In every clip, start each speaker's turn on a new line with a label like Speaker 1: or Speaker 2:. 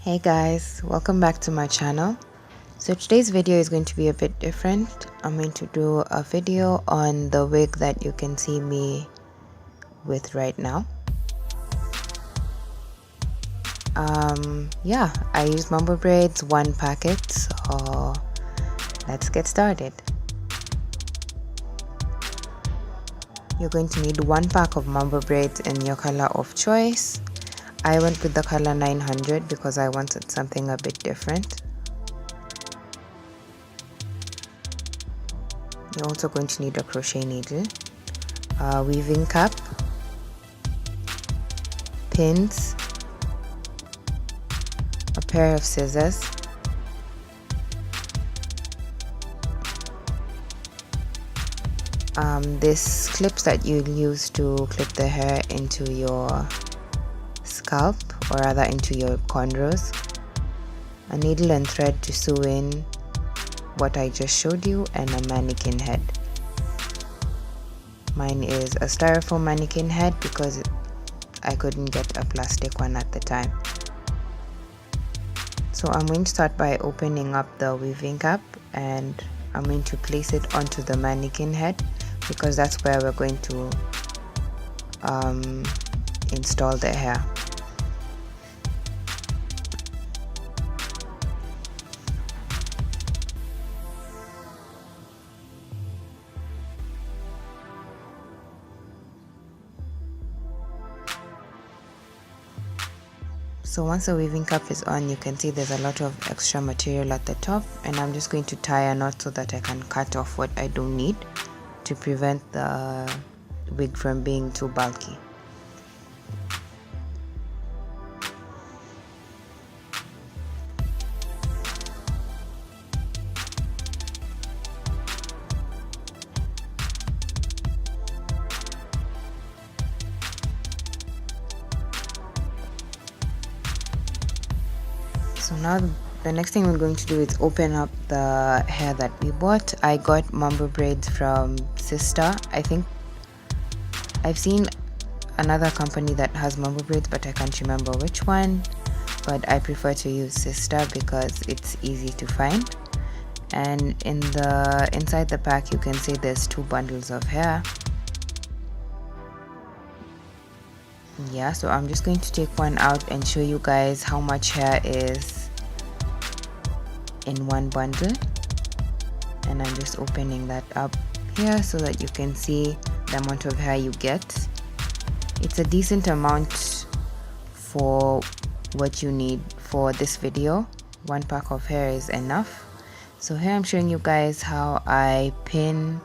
Speaker 1: Hey guys, welcome back to my channel. So today's video is going to be a bit different. I'm going to do a video on the wig that you can see me with right now. Yeah, I use Mambo Braids, one packet, so let's get started. You're going to need one pack of Mambo Braids in your color of choice. I went with the color 900 because I wanted something a bit different. You're also going to need a crochet needle, a weaving cap, pins, a pair of scissors, these clips that you'll use to clip the hair into your scalp, or rather into your cornrows, a needle and thread to sew in what I just showed you, and a mannequin head. Mine is a styrofoam mannequin head because I couldn't get a plastic one at the time. So I'm going to start by opening up the weaving cap, and I'm going to place it onto the mannequin head because that's where we're going to install the hair. So once the weaving cap is on, you can see there's a lot of extra material at the top, and I'm just going to tie a knot so that I can cut off what I don't need to prevent the wig from being too bulky. So now the next thing we're going to do is open up the hair that we bought. I got Mambo Braids from Sister. I think I've seen another company that has Mambo Braids, but I can't remember which one. But I prefer to use Sister because it's easy to find. And inside the pack you can see there's 2 bundles of hair. Yeah, so I'm just going to take one out and show you guys how much hair is in one bundle, and I'm just opening that up here so that you can see the amount of hair you get. It's a decent amount for what you need for this video. One pack of hair is enough. So here I'm showing you guys how I pin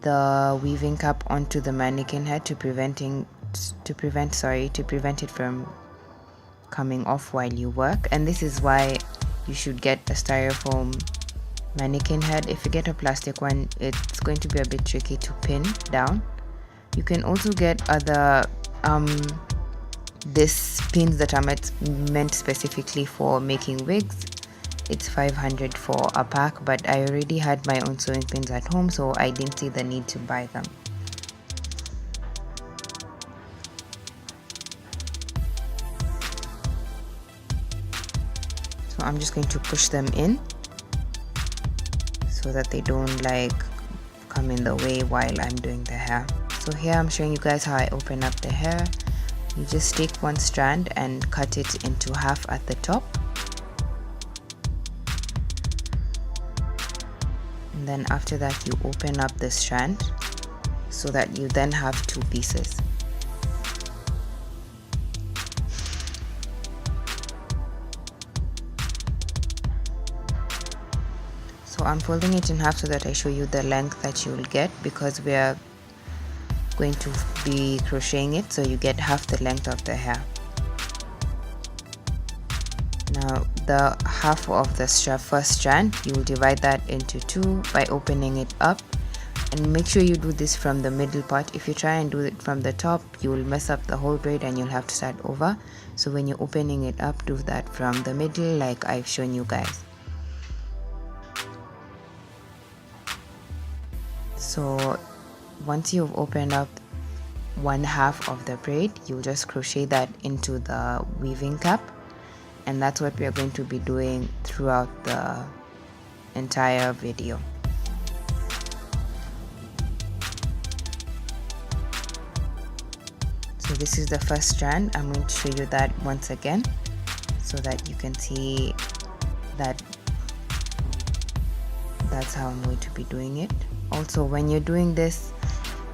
Speaker 1: the weaving cap onto the mannequin head to prevent it from coming off while you work. And this is why you should get a styrofoam mannequin head. If you get a plastic one, it's going to be a bit tricky to pin down. You can also get other these pins that are meant specifically for making wigs. It's 500 for a pack, but I already had my own sewing pins at home, so I didn't see the need to buy them. So I'm just going to push them in so that they don't like come in the way while I'm doing the hair. So here I'm showing you guys how I open up the hair. You just take one strand and cut it into half at the top, and then after that you open up the strand so that you then have 2 pieces. So I'm folding it in half so that I show you the length that you will get, because we are going to be crocheting it, so you get half the length of the hair. Now the half of the first strand, you will divide that into 2 by opening it up, and make sure you do this from the middle part. If you try and do it from the top, you will mess up the whole braid and you'll have to start over. So when you're opening it up, do that from the middle like I've shown you guys. So once you've opened up one half of the braid, you'll just crochet that into the weaving cap, and that's what we are going to be doing throughout the entire video. So this is the first strand. I'm going to show you that once again so that you can see that that's how I'm going to be doing it. Also, when you're doing this,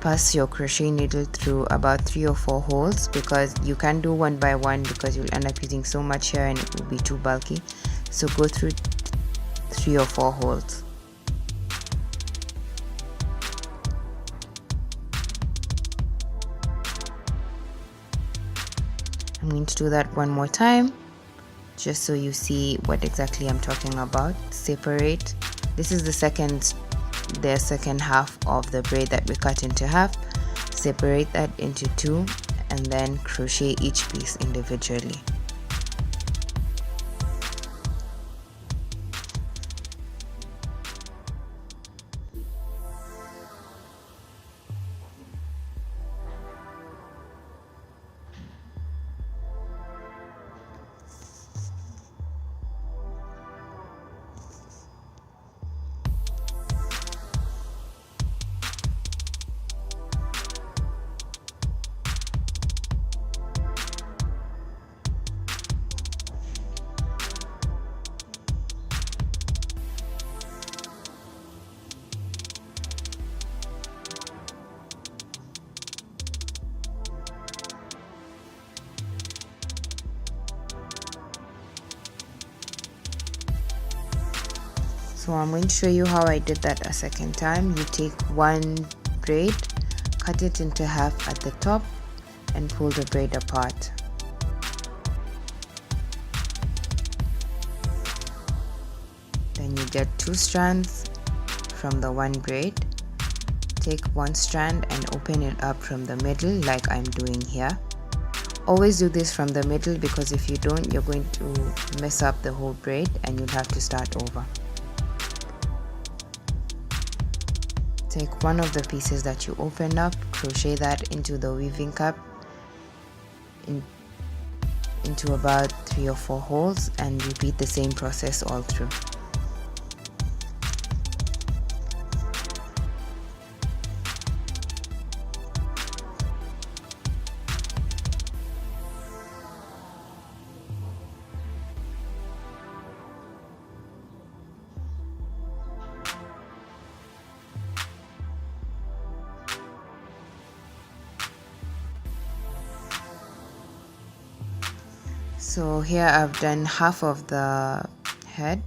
Speaker 1: pass your crochet needle through about 3 or 4 holes, because you can't do one by one because you'll end up using so much hair and it will be too bulky. So go through 3 or 4 holes. I'm going to do that one more time just so you see what exactly I'm talking about. Separate. This is the second half of the braid that we cut into half. Separate that into 2 and then crochet each piece individually. So I'm going to show you how I did that a second time. You take one braid, cut it into half at the top and pull the braid apart. Then you get 2 strands from the one braid. Take one strand and open it up from the middle like I'm doing here. Always do this from the middle, because if you don't, you're going to mess up the whole braid and you'll have to start over. Take one of the pieces that you opened up, crochet that into the weaving cup into about 3 or 4 holes, and repeat the same process all through. So here I've done half of the head.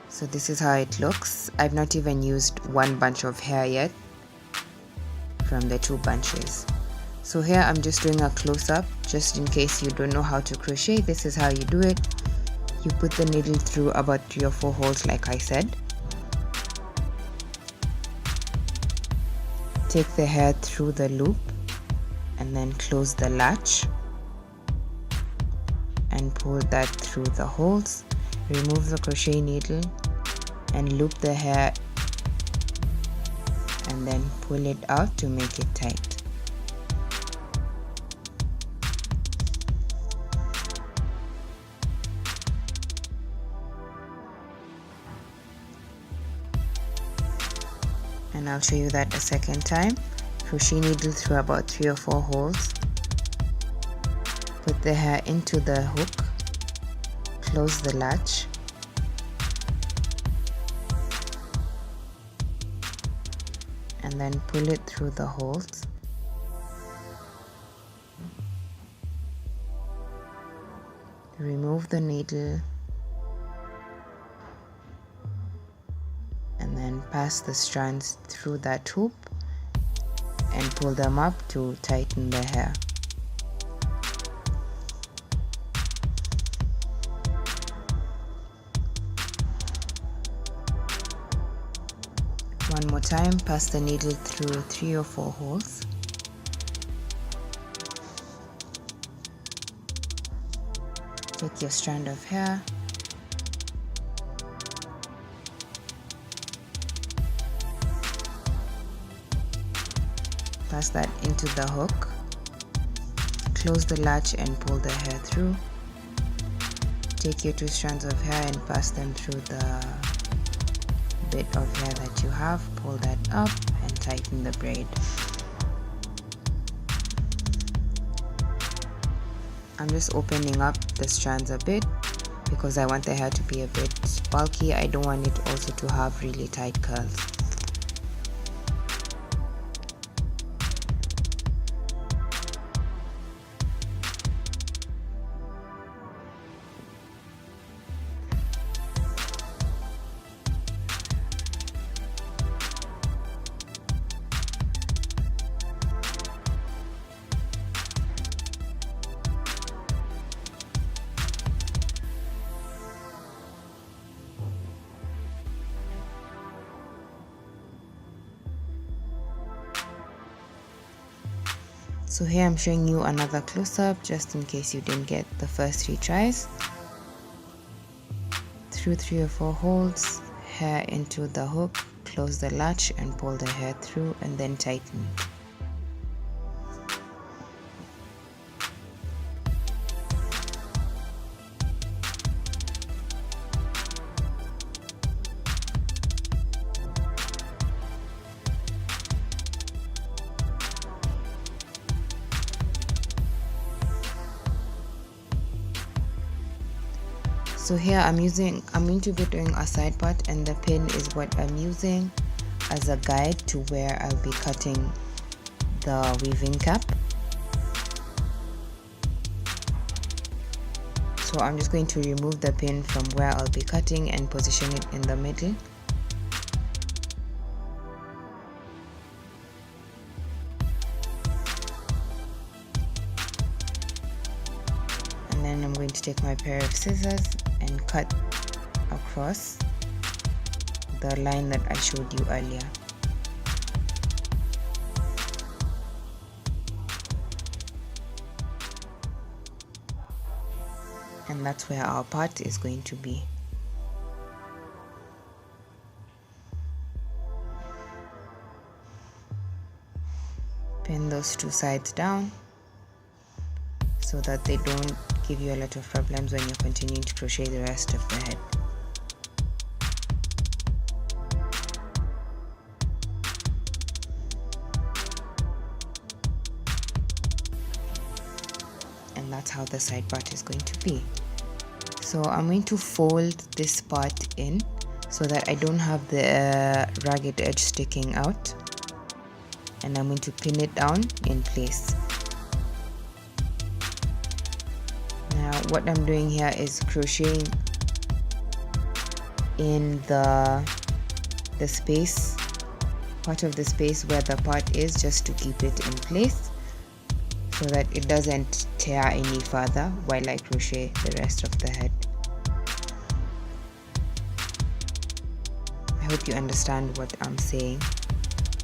Speaker 1: So this is how it looks. I've not even used one bunch of hair yet from the 2 bunches. So here I'm just doing a close-up, just in case you don't know how to crochet. This is how you do it. You put the needle through about 3 or 4 holes like I said. Take the hair through the loop and then close the latch and pull that through the holes. Remove the crochet needle and loop the hair and then pull it out to make it tight. And I'll show you that a second time. Crochet needle through about 3 or 4 holes. Put the hair into the hook, close the latch, and then pull it through the holes. Remove the needle and then pass the strands through that hoop and pull them up to tighten the hair. One more time, pass the needle through 3 or 4 holes. Take your strand of hair, pass that into the hook, close the latch and pull the hair through, take your 2 strands of hair and pass them through the bit of hair that you have, pull that up and tighten the braid. I'm just opening up the strands a bit because I want the hair to be a bit bulky. I don't want it also to have really tight curls. So here I'm showing you another close-up just in case you didn't get the first 3 tries. Through 3 or 4 holes, hair into the hook, close the latch and pull the hair through and then tighten it. So here I'm going to be doing a side part, and the pin is what I'm using as a guide to where I'll be cutting the weaving cap. So I'm just going to remove the pin from where I'll be cutting and position it in the middle. And then I'm going to take my pair of scissors and cut across the line that I showed you earlier. And that's where our part is going to be. Pin those 2 sides down so that they don't give you a lot of problems when you're continuing to crochet the rest of the head. And that's how the side part is going to be. So I'm going to fold this part in so that I don't have the ragged edge sticking out, and I'm going to pin it down in place. Now what I'm doing here is crocheting in the space, part of the space where the part is, just to keep it in place so that it doesn't tear any further while I crochet the rest of the head. I hope you understand what I'm saying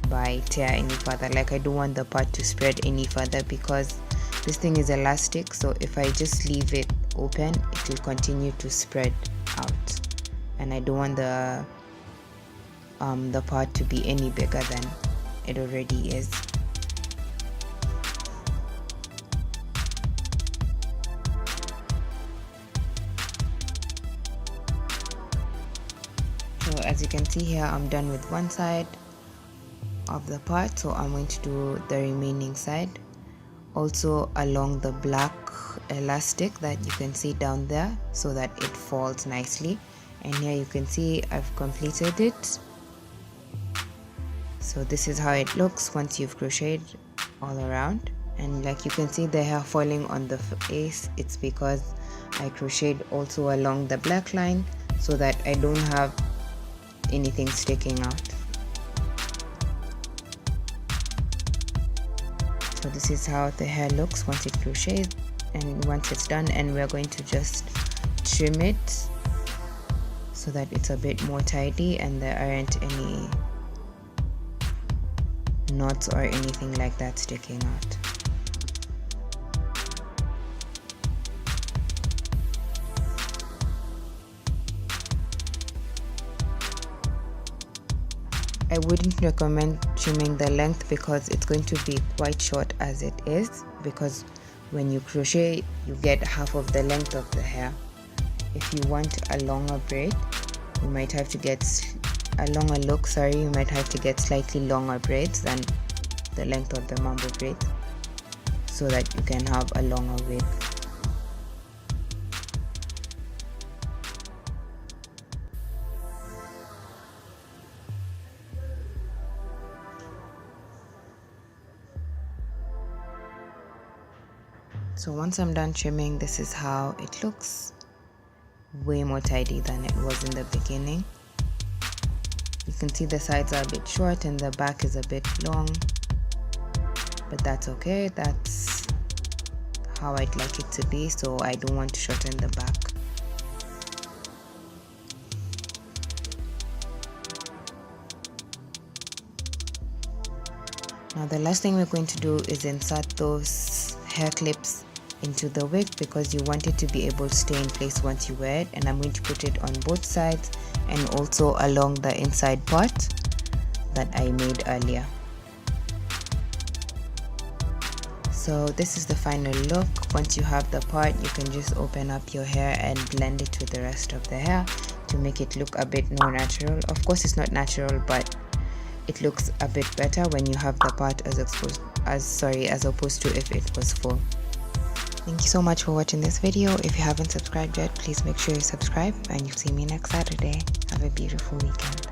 Speaker 1: by tear any further. Like, I don't want the part to spread any further because this thing is elastic, so if I just leave it open, it will continue to spread out, and I don't want the part to be any bigger than it already is. So as you can see here, I'm done with one side of the part, so I'm going to do the remaining side also along the black elastic that you can see down there, so that it falls nicely. And here you can see I've completed it. So this is how it looks once you've crocheted all around. And like you can see the hair falling on the face, it's because I crocheted also along the black line so that I don't have anything sticking out. So this is how the hair looks once it crocheted and once it's done, and we're going to just trim it so that it's a bit more tidy and there aren't any knots or anything like that sticking out. I wouldn't recommend trimming the length because it's going to be quite short as it is, because when you crochet you get half of the length of the hair if you want a longer braid, you might have to get a longer look, you might have to get slightly longer braids than the length of the Mambo braid so that you can have a longer wig. So once I'm done trimming, this is how it looks. Way more tidy than it was in the beginning. You can see the sides are a bit short and the back is a bit long, but that's okay. That's how I'd like it to be, so I don't want to shorten the back. Now the last thing we're going to do is insert those hair clips into the wig, because you want it to be able to stay in place once you wear it, and I'm going to put it on both sides and also along the inside part that I made earlier. So this is the final look. Once you have the part, you can just open up your hair and blend it with the rest of the hair to make it look a bit more natural. Of course it's not natural, but it looks a bit better when you have the part as opposed to if it was full. Thank you so much for watching this video. If you haven't subscribed yet, please make sure you subscribe, and you'll see me next Saturday. Have a beautiful weekend.